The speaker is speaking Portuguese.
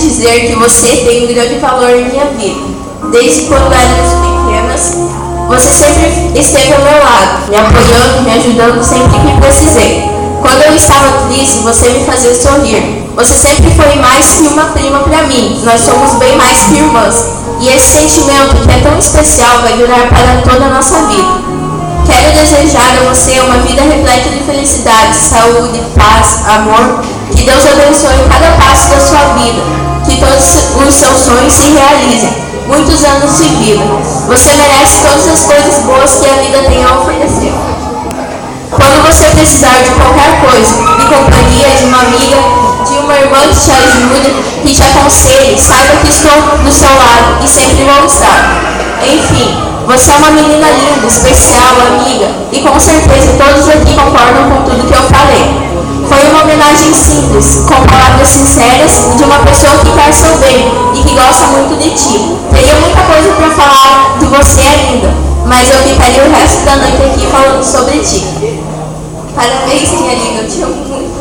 dizer que você tem um grande valor em minha vida. Desde quando éramos pequenas, você sempre esteve ao meu lado, me apoiando, me ajudando sempre que precisei. Quando eu estava triste, você me fazia sorrir. Você sempre foi mais que uma prima para mim. Nós somos bem mais que irmãs. E esse sentimento que é tão especial vai durar para toda a nossa vida. Quero desejar a você uma vida repleta de felicidade, saúde, paz, amor. Que Deus abençoe cada passo da sua vida. Que todos os seus sonhos se realizem. Muitos anos de vida. Você merece todas as coisas boas que a vida tem a oferecer. Quando você precisar de qualquer coisa, de companhia, de uma amiga, de uma irmã que te ajude, que te aconselhe, saiba que estou do seu lado e sempre vou estar. Enfim, você é uma menina linda, especial, amiga, e com certeza todos aqui concordam com tudo que eu falei. Foi uma homenagem simples, com palavras sinceras, de uma pessoa que quer seu bem e que gosta muito de ti. Teria muita coisa para falar de você ainda, mas eu ficaria o resto da noite aqui falando sobre ti. Parabéns, minha linda, eu te amo muito.